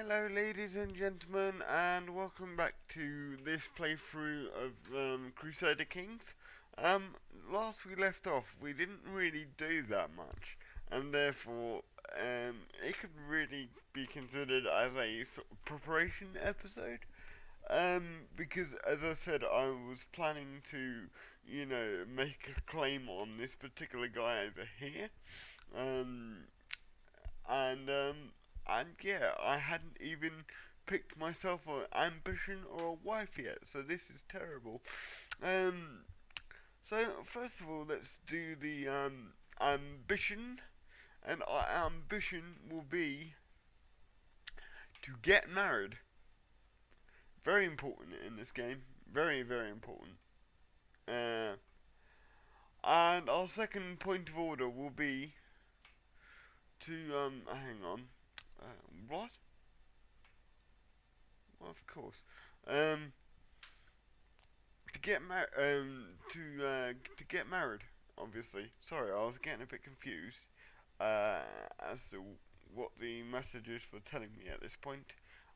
Hello ladies and gentlemen, and welcome back to this playthrough of Crusader Kings. Last we left off, we didn't really do that much, and therefore it could really be considered as a sort of preparation episode. Because as I said, I was planning to, make a claim on this particular guy over here. Um, and yeah, I hadn't even picked myself an ambition or a wife yet, so this is terrible. Um, so first of all, let's do the ambition, and our ambition will be to get married. Very important in this game. Very, very important. Uh, and our second point of order will be to hang on. What? Well, of course. Um, to get married. Obviously. Sorry, I was getting a bit confused as to what the messages were telling me at this point.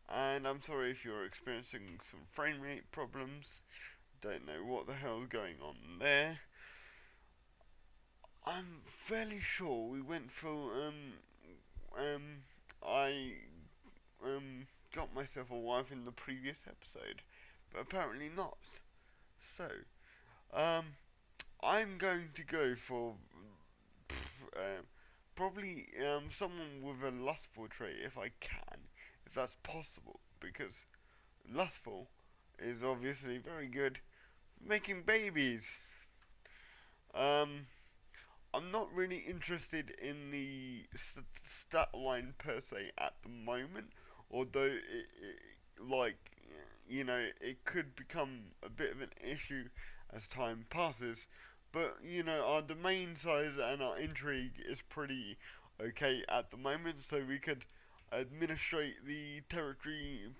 And I'm sorry if you're experiencing some frame rate problems. Don't know what the hell's going on there. I'm fairly sure we went through I got myself a wife in the previous episode, but apparently not. So, um, I'm going to go for probably someone with a lustful trait if I can, if that's possible, because lustful is obviously very good for making babies. Um, I'm not really interested in the stat line per se at the moment, although it could become a bit of an issue as time passes. But our domain size and our intrigue is pretty okay at the moment, so we could administrate the territory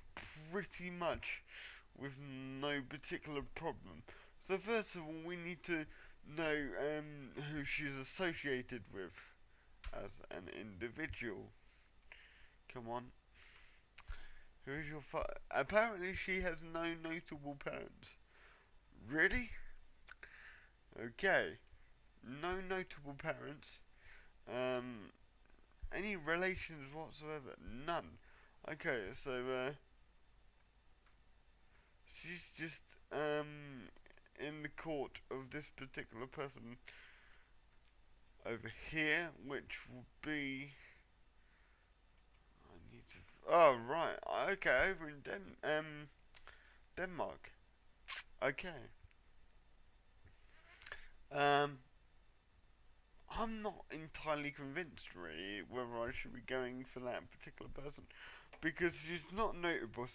pretty much with no particular problem. So first of all, we need to know who she's associated with as an individual. Come on. Who is your father? Apparently she has no notable parents. Really? Okay. No notable parents. Any relations whatsoever? None. Okay, so she's just in the court of this particular person over here, which will be. I need to. Oh right, okay, over in Denmark. Okay. Um, I'm not entirely convinced really whether I should be going for that particular person because she's not notable,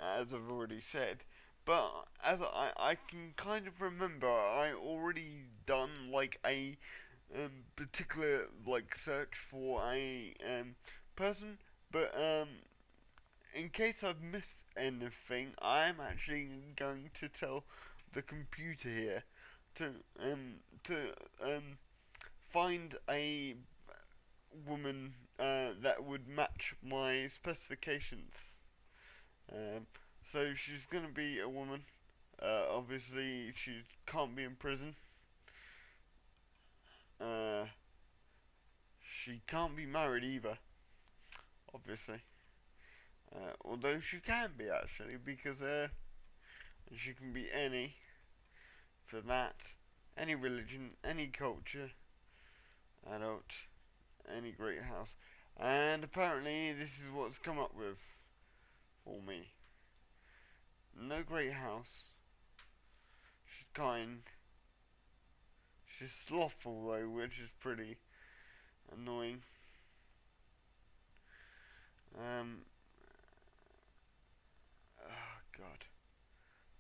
as I've already said. But as I can kind of remember, I already done like a particular like search for a person, but in case I've missed anything, I'm actually going to tell the computer here to to find a woman that would match my specifications. Um, so she's gonna be a woman. Obviously, she can't be in prison. Uh, she can't be married either. Obviously, although she can be actually because she can be any for that, any religion, any culture, adult, any great house. And apparently, this is what's come up with for me. No great house. She's kind. She's slothful though, which is pretty annoying. Oh God.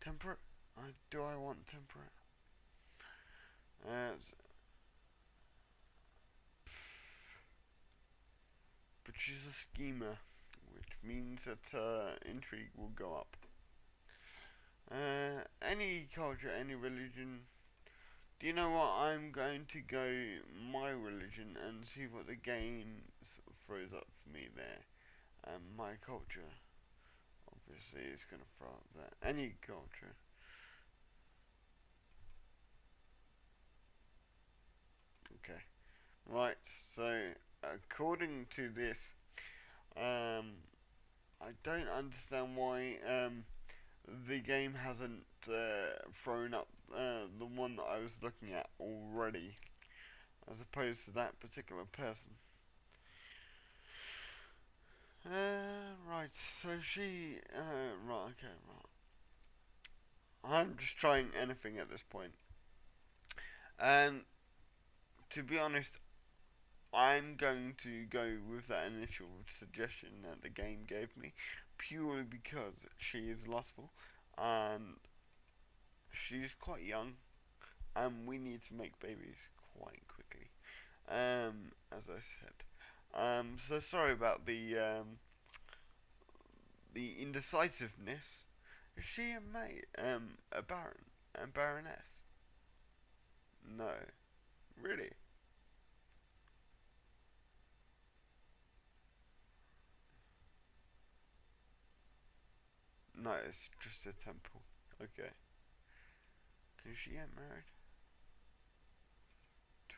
Temperate? Do I want temperate? Uh, but she's a schemer, which means that intrigue will go up. Any culture, any religion. Do you know what? I'm going to go my religion and see what the game froze up for me there. And my culture, obviously, is going to throw up there. Any culture. Okay. Right, so according to this, I don't understand why the game hasn't thrown up the one that I was looking at already, as opposed to that particular person. Right, so she, right, okay, right. I'm just trying anything at this point. And to be honest, I'm going to go with that initial suggestion that the game gave me, purely because she is lustful, and she's quite young, and we need to make babies quite quickly, as I said. So sorry about the indecisiveness. Is she a mate? A baron? A baroness? No. Really? No, it's just a temple. Okay. Can she get married?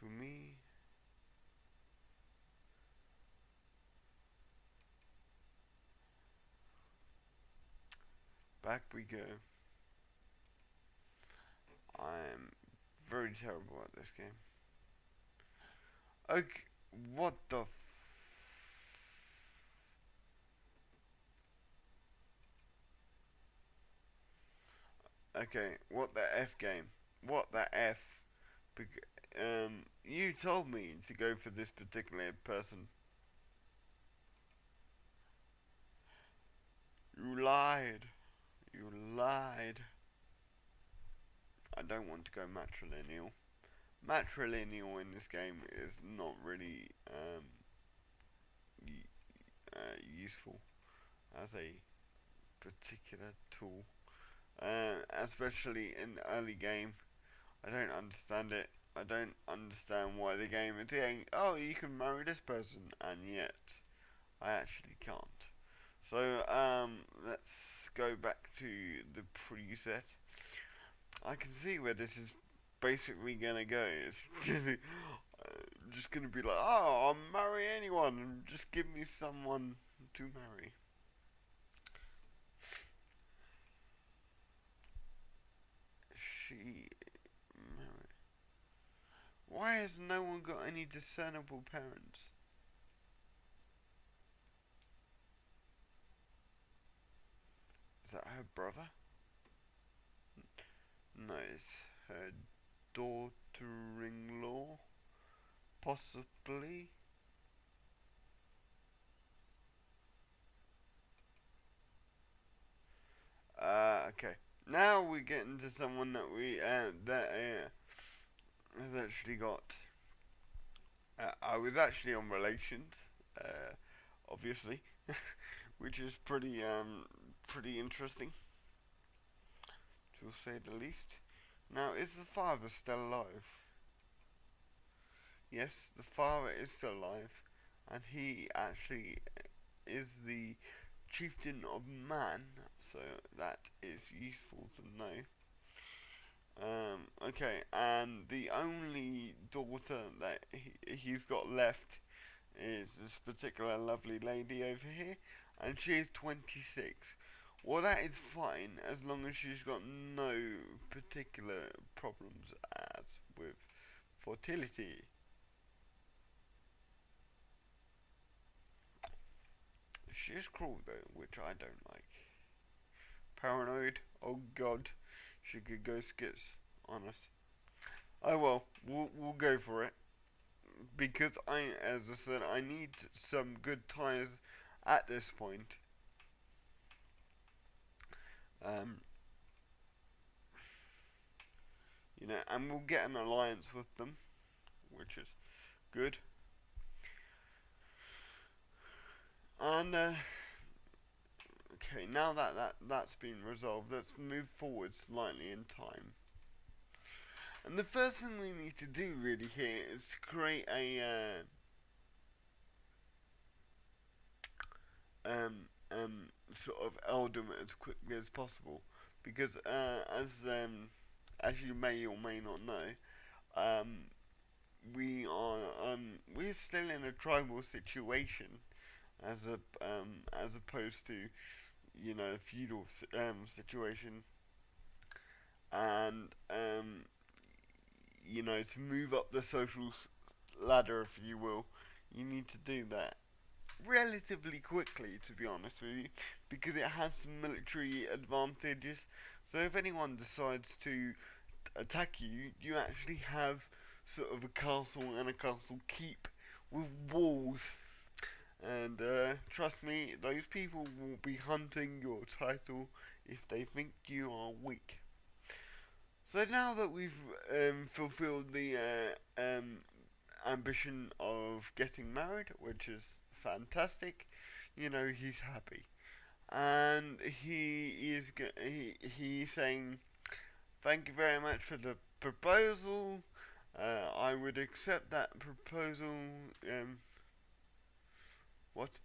To me? Back we go. I'm very terrible at this game. Okay, what the Okay, what the F game? What the F? You told me to go for this particular person. You lied. You lied. I don't want to go matrilineal. Matrilineal in this game is not really useful as a particular tool, especially in the early game. I don't understand it. I don't understand why the game is saying, oh, you can marry this person, and yet I actually can't. So, let's go back to the preset. I can see where this is basically gonna go. It's just gonna be like, oh, I'll marry anyone, just give me someone to marry. She married. Why has no one got any discernible parents? Is that her brother? No, it's her daughter-in-law, possibly. Okay. Now we get into someone that has actually got. I was actually on relations, obviously, which is pretty interesting, to say the least. Now, is the father still alive? Yes, the father is still alive, and he actually is the chieftain of Man, so that is useful to know. Okay, and the only daughter that he's got left is this particular lovely lady over here, and she is 26. Well, that is fine as long as she's got no particular problems as with fertility. She is cruel though, which I don't like. Paranoid, oh god, she could go skits on us. Oh well, we'll go for it. Because as I said, I need some good ties at this point. Um, and we'll get an alliance with them, which is good. And okay, now that's been resolved, let's move forward slightly in time. And the first thing we need to do really here is to create sort of eldom as quickly as possible, because as you may or may not know, um, we're still in a tribal situation as opposed to a feudal situation, and to move up the social ladder, if you will, you need to do that relatively quickly, to be honest with you, because it has some military advantages. So if anyone decides to attack you, you actually have sort of a castle and a castle keep with walls. And trust me, those people will be hunting your title if they think you are weak. So now that we've fulfilled the ambition of getting married, which is fantastic, he's happy, and he's saying, "Thank you very much for the proposal. I would accept that proposal." What?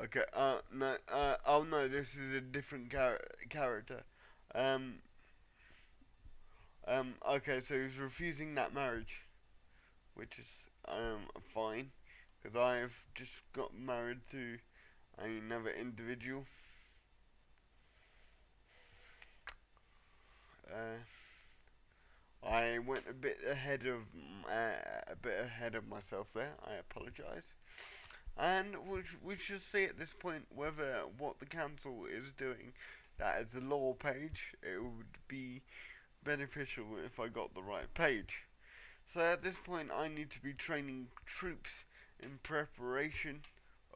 Okay. No. Oh no, this is a different character. Um. Okay, so he's refusing that marriage, which is fine, because I've just got married to another individual. Uh, I went a bit ahead of myself there. I apologise. And we should see at this point whether what the council is doing, that is the law page, it would be beneficial if I got the right page. So at this point I need to be training troops in preparation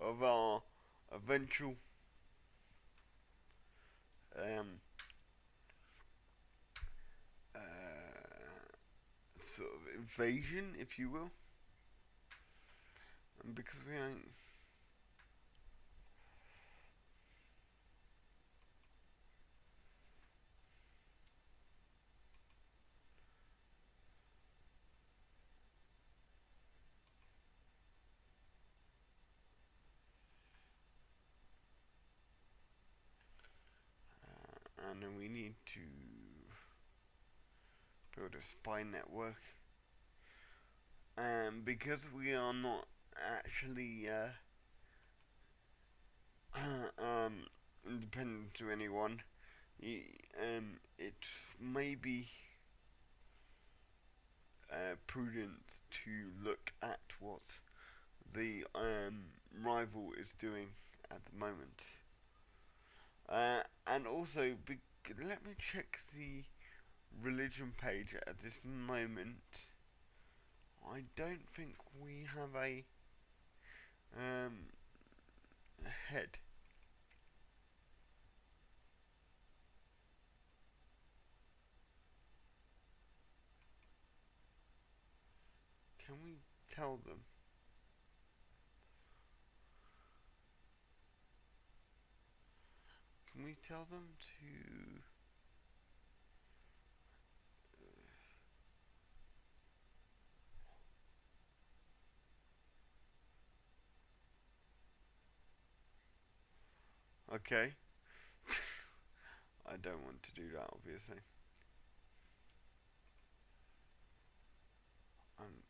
of our eventual um, sort of invasion, if you will. And because we ain't. And then we need to build a spy network. And because we are not actually independent to anyone, it may be prudent to look at what the rival is doing at the moment. And also, let me check the religion page at this moment. I don't think we have a head. Can we tell them? Can we tell them to... Okay. I don't want to do that, obviously. Um,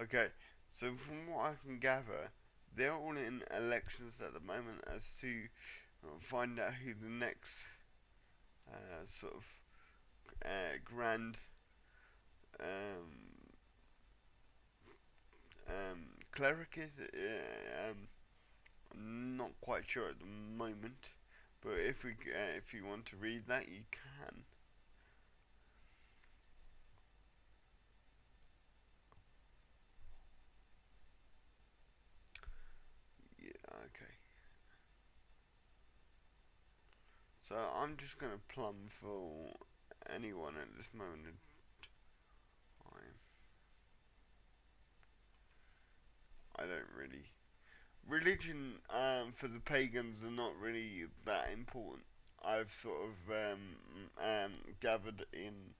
okay, so from what I can gather, they're all in elections at the moment as to find out who the next sort of grand um, cleric is. I'm not quite sure at the moment, but if you want to read that, you can. Yeah, okay. So I'm just gonna plumb for anyone at this moment in time. I don't really. Religion for the pagans are not really that important. I've sort of gathered in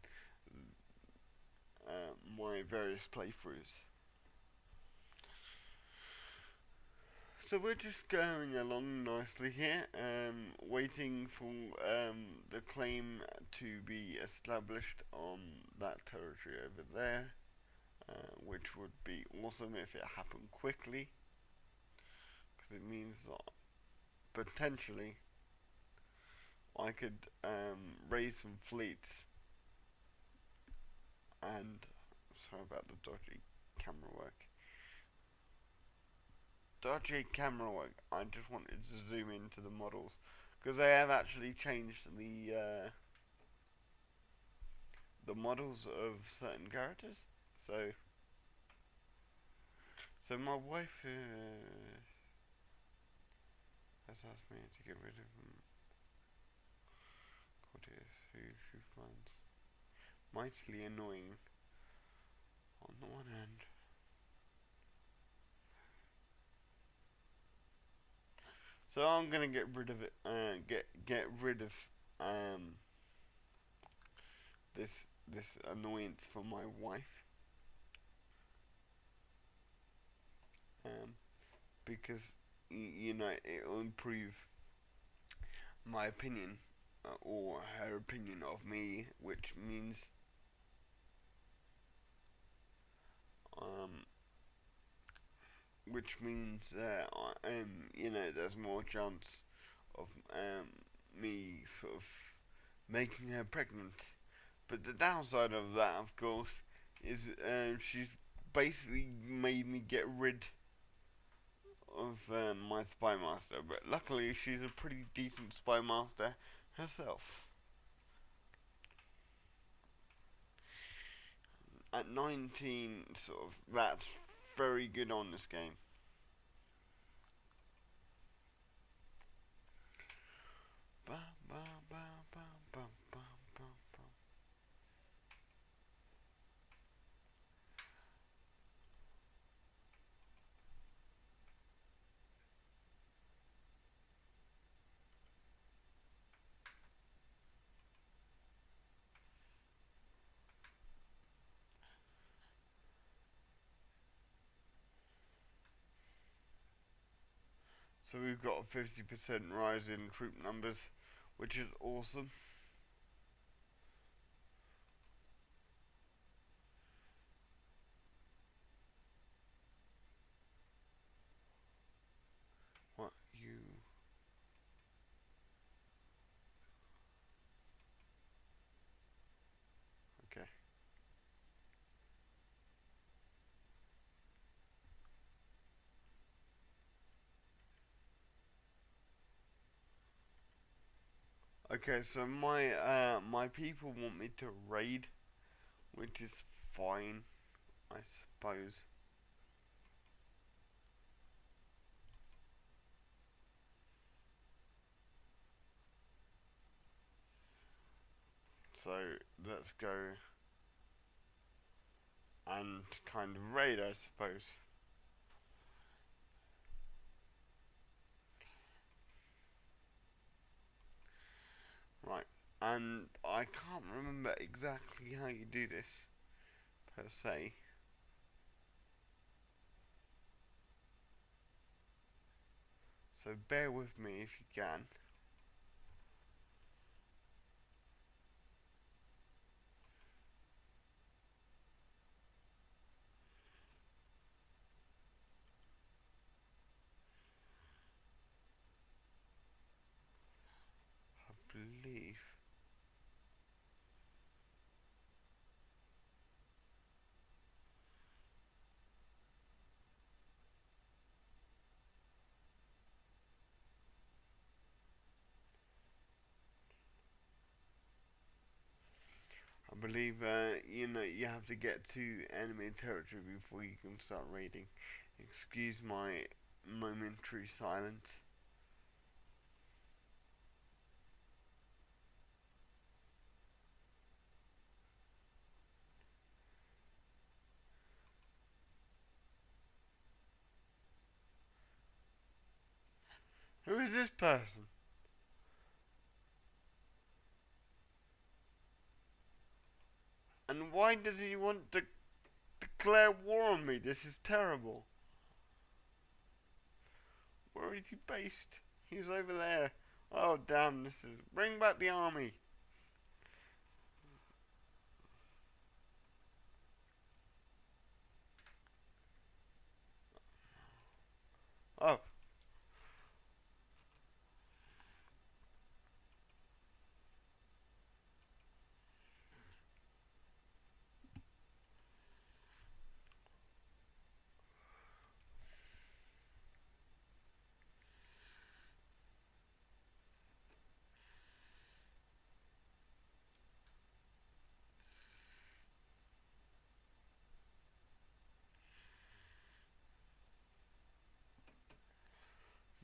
my various playthroughs. So we're just going along nicely here, waiting for the claim to be established on that territory over there, which would be awesome if it happened quickly, because it means that potentially I could raise some fleets and sorry about the dodgy camera work. Dodgy camera work. I just wanted to zoom into the models because they have actually changed the models of certain characters. So my wife has asked me to get rid of courtiers who she finds mightily annoying on the one hand. So I'm gonna get rid of it. Get rid of this annoyance for my wife. Because you know it'll improve my opinion or her opinion of me, which means um, you know there's more chance of me sort of making her pregnant. But the downside of that, of course, is she's basically made me get rid of my spy master. But luckily, she's a pretty decent spy master herself. At 19, sort of, that's very good on this game. Ba, ba, ba, ba, ba, ba, ba, ba. So we've got a 50% rise in troop numbers, which is awesome. What you? Okay. Okay, so my people want me to raid, which is fine, I suppose. So let's go and kind of raid, I suppose. Right, and I can't remember exactly how you do this, per se. So bear with me if you can. I believe. You know, you have to get to enemy territory before you can start raiding. Excuse my momentary silence. Who is this person? Why does he want to declare war on me? This is terrible. Where is he based? He's over there. Oh damn, this is... Bring back the army. Oh.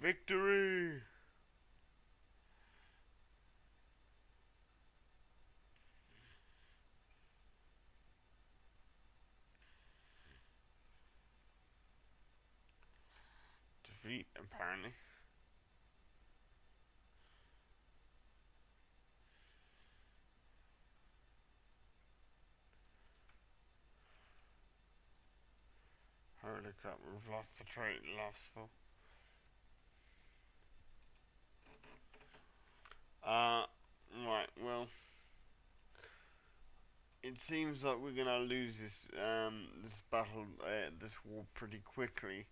Victory! Defeat, apparently. Holy crap, we've lost the trait lustful. Right, well, it seems like we're gonna lose this battle, this war pretty quickly.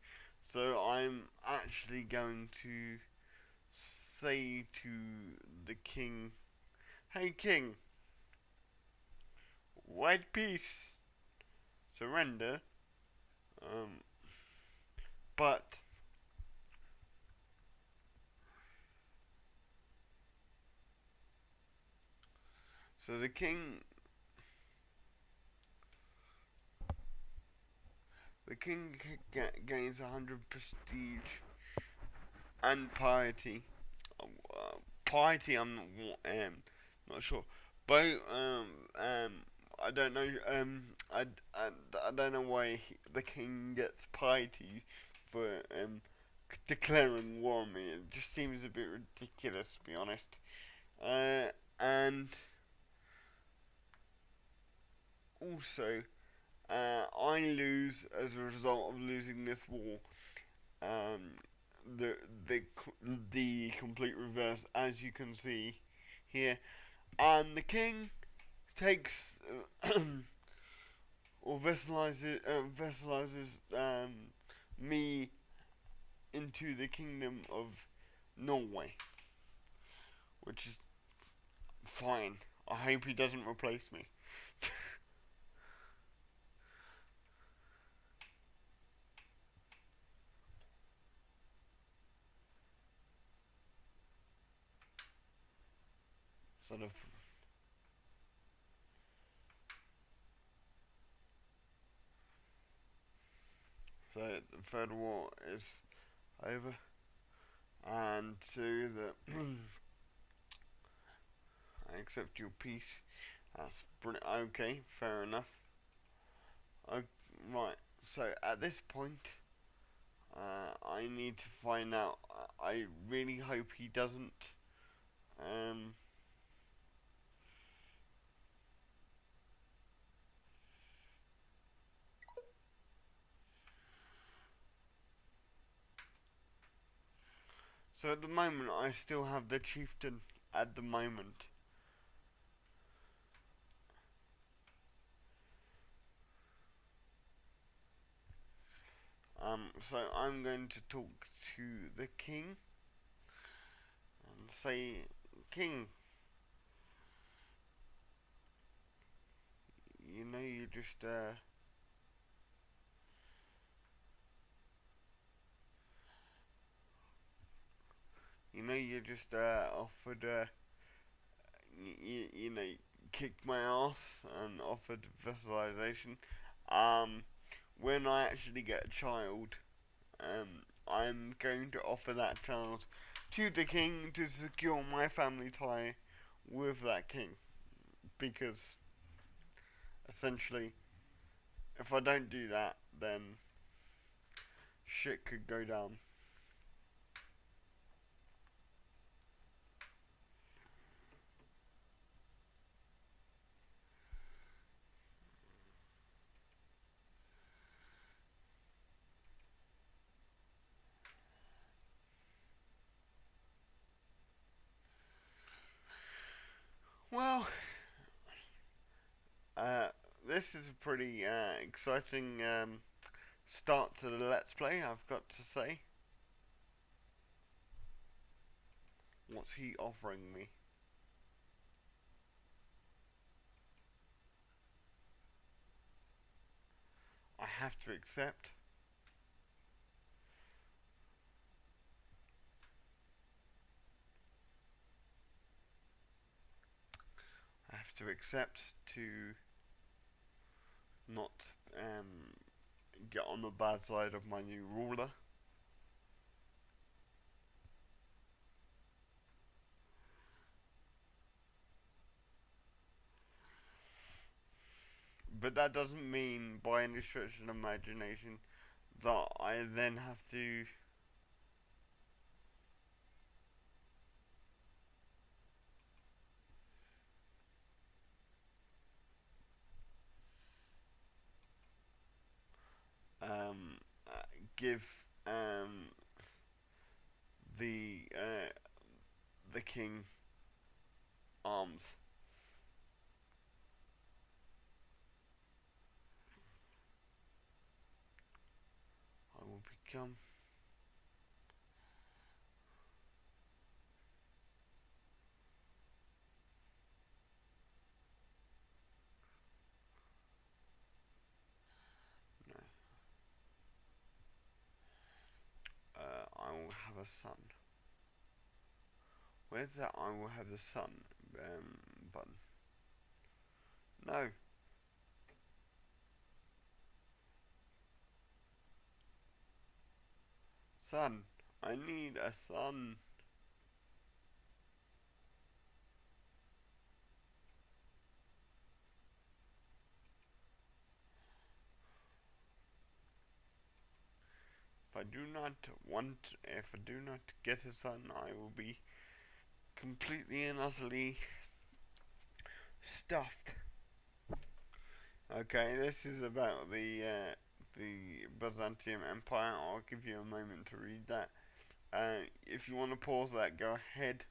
So I'm actually going to say to the king, "Hey king, white peace, surrender." Um, but so the king gains 100 prestige and piety. Piety, I'm not sure. But I don't know. I don't know why the king gets piety for declaring war on me. It just seems a bit ridiculous, to be honest. And also, I lose as a result of losing this war. Um, the the complete reverse, as you can see here, and the king takes or vesselizes me into the kingdom of Norway, which is fine. I hope he doesn't replace me. Sort of. So the third war is over, and to the I accept your peace. That's brilliant. Okay, fair enough. Right. So at this point, I need to find out. I really hope he doesn't. Um, so at the moment, I still have the chieftain. At the moment. So I'm going to talk to the king and say, King, you know you just offered you know kicked my ass and offered vassalization. Um, when I actually get a child, I'm going to offer that child to the king to secure my family tie with that king, because essentially, if I don't do that, then shit could go down. Well, uh, this is a pretty exciting start to the Let's Play, I've got to say. What's he offering me? I have to accept. I have to accept to not get on the bad side of my new ruler. But that doesn't mean, by any stretch of imagination, that I then have to um, give the the king arms. I will become. No. I will have a son. Where's that I will have a son button? No. Son. I need a son. If I do not get a son, I will be completely and utterly stuffed. Okay, this is about the Byzantium Empire. I'll give you a moment to read that. If you want to pause that, go ahead.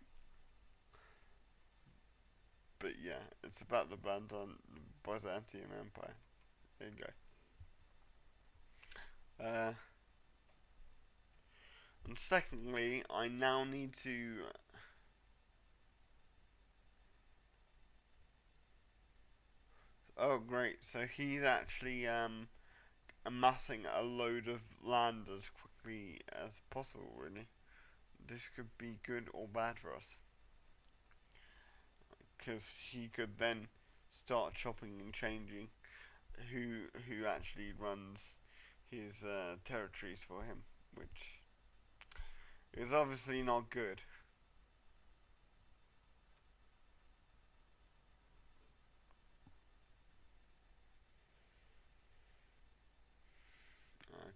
But yeah, it's about the Byzantium Empire. There you go. And secondly, I now need to. Oh, great! So he's actually amassing a load of land as quickly as possible. Really, this could be good or bad for us, because he could then start chopping and changing who actually runs his territories for him, which is obviously not good.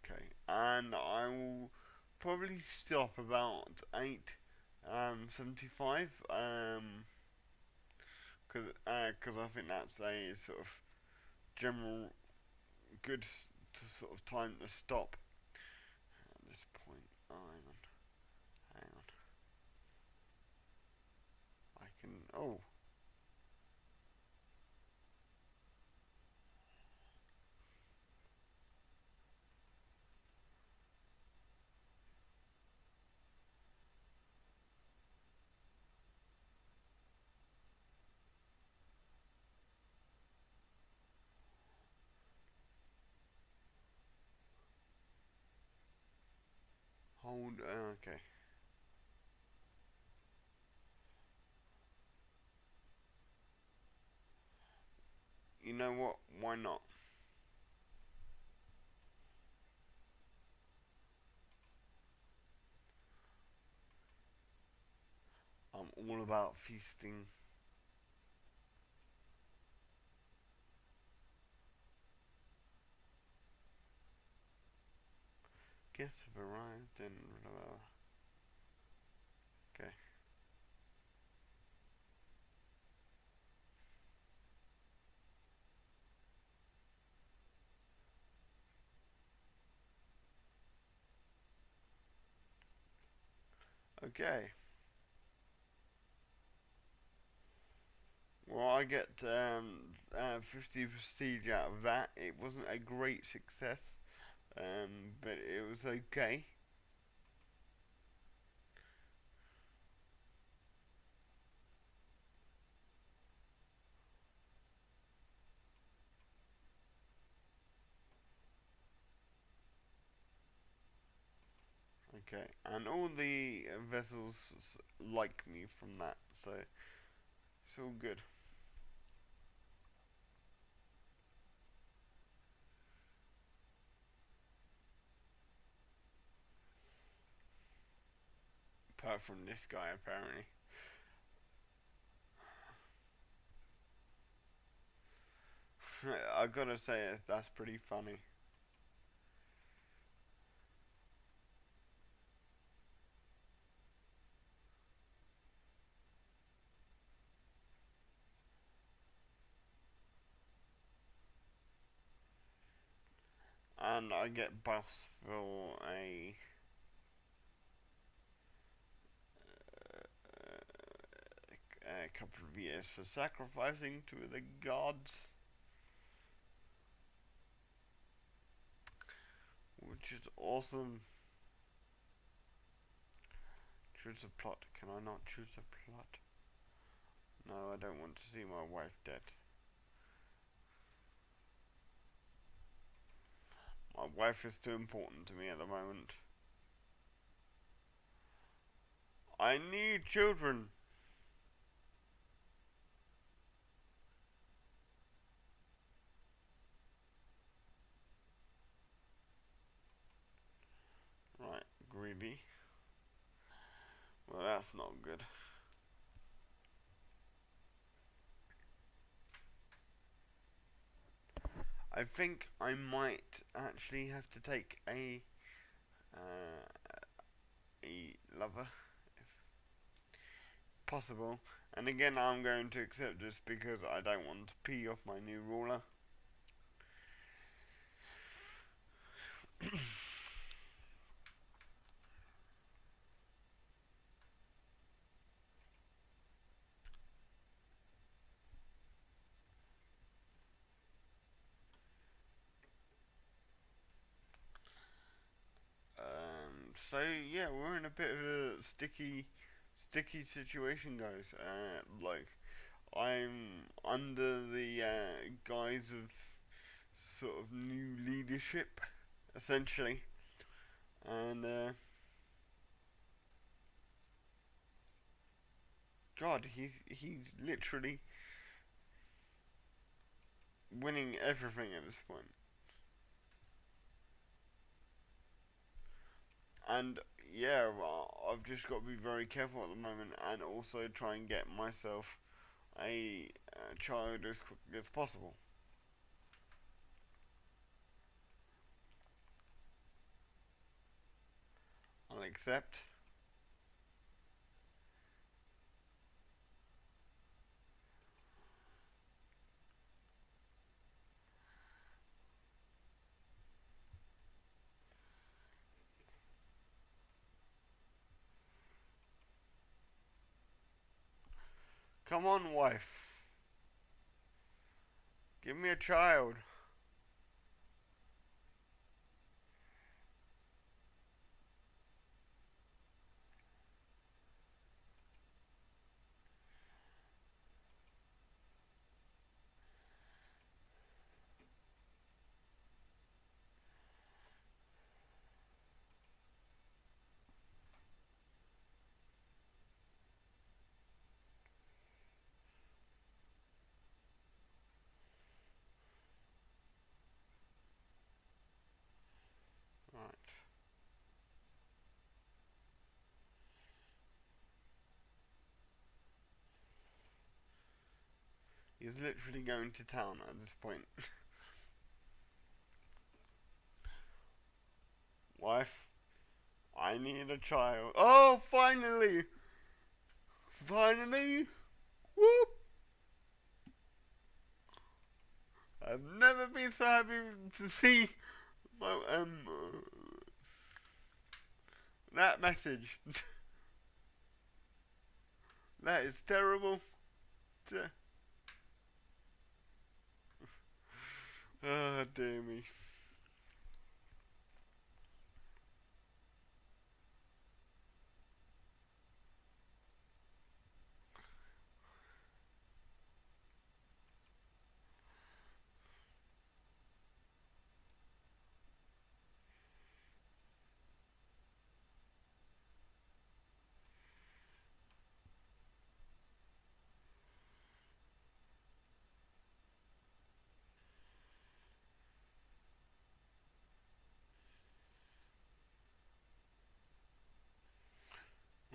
Okay, and I will probably stop about 875 cause I think that's a sort of general good sort of time to stop at this point. Oh, hang on. I can. Oh, hold. Okay. You know what? Why not? I'm all about feasting. Guests have arrived and okay. Okay. get 50 prestige out of that. It wasn't a great success, but it was okay. Okay, and all the vessels like me from that, so it's all good. Apart from this guy, apparently. I gotta say, that's pretty funny. And I get buffs for a couple of years for sacrificing to the gods, which is awesome. Choose a plot. Can I not choose a plot? No, I don't want to see my wife dead. My wife is too important to me at the moment. I need children. Right, greedy. Well, that's not good. I think I might actually have to take a lover, if possible. And again, I'm going to accept this because I don't want to pee off my new ruler. So yeah, we're in a bit of a sticky situation, guys. Like I'm under the guise of sort of new leadership, essentially, and God, he's literally winning everything at this point. And yeah, I've just got to be very careful at the moment, and also try and get myself a child as quickly as possible. I'll accept. Come on, wife. Give me a child. Right. He's literally going to town at this point. Wife, I need a child. Oh, finally! Finally! Whoop! I've never been so happy to see my, that message. That is terrible. Ah, dear me.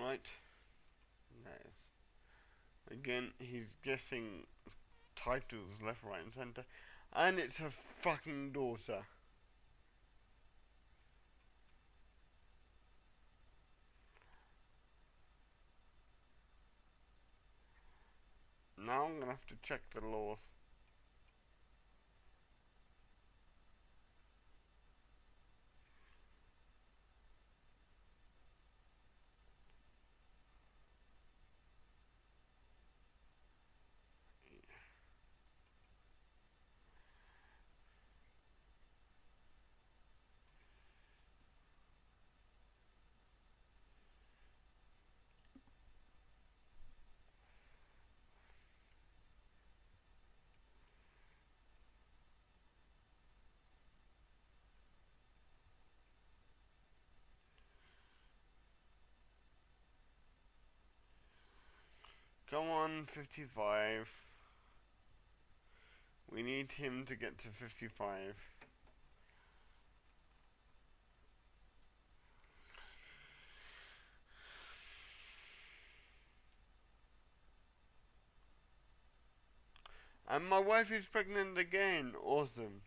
Right. Nice. Again, he's guessing titles left, right, and centre. And it's her fucking daughter. Now I'm gonna have to check the laws. Come on, 55. We need him to get to 55. And my wife is pregnant again. Awesome.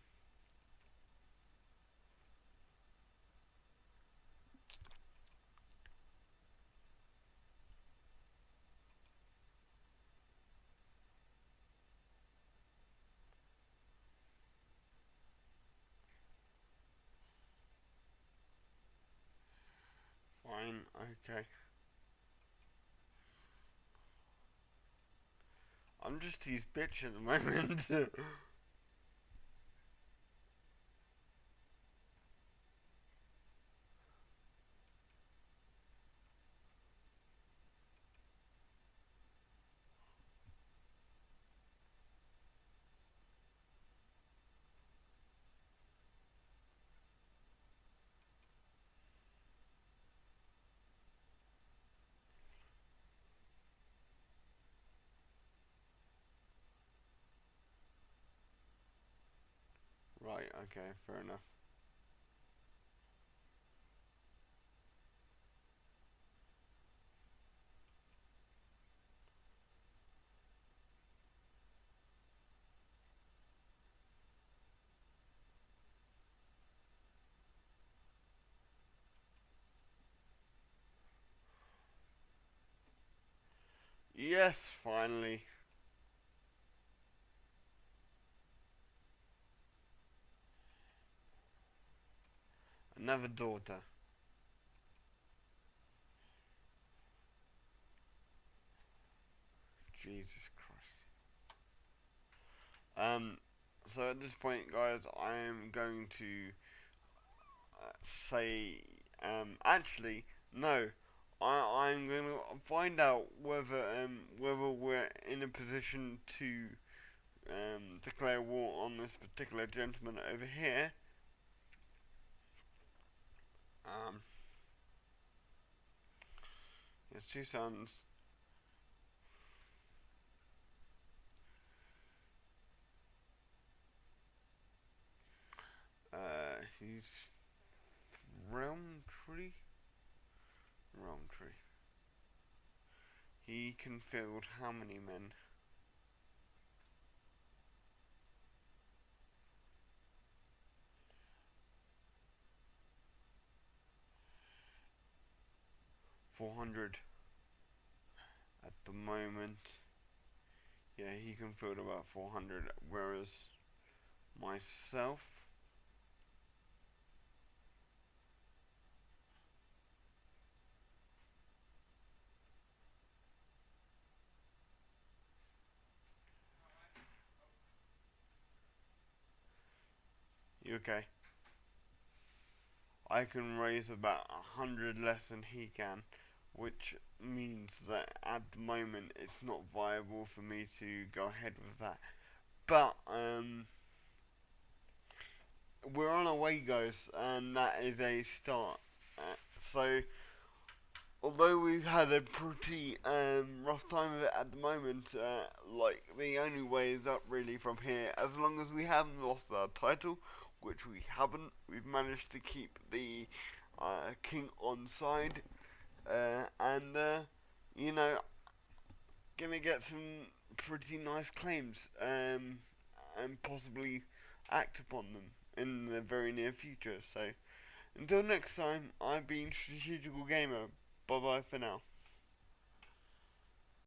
Fine, okay. I'm just his bitch at the moment. Right, okay, fair enough. Yes, finally. Another daughter. Jesus Christ. So at this point, guys, I am going to say, actually, no. I'm going to find out whether we're in a position to declare war on this particular gentleman over here. Um, he has two sons. He's Realmtree. Realmtree. He can field how many men? 400 at the moment. Yeah, he can field about 400, whereas myself, Okay. I can raise about 100 less than he can, which means that at the moment it's not viable for me to go ahead with that. But we're on our way, guys, and that is a start. So, although we've had a pretty rough time of it at the moment, like the only way is up really from here. As long as we haven't lost our title, which we haven't, we've managed to keep the king on side, and you know, gonna get some pretty nice claims, and possibly act upon them in the very near future. So until next time, I've been Strategical Gamer. Bye bye for now.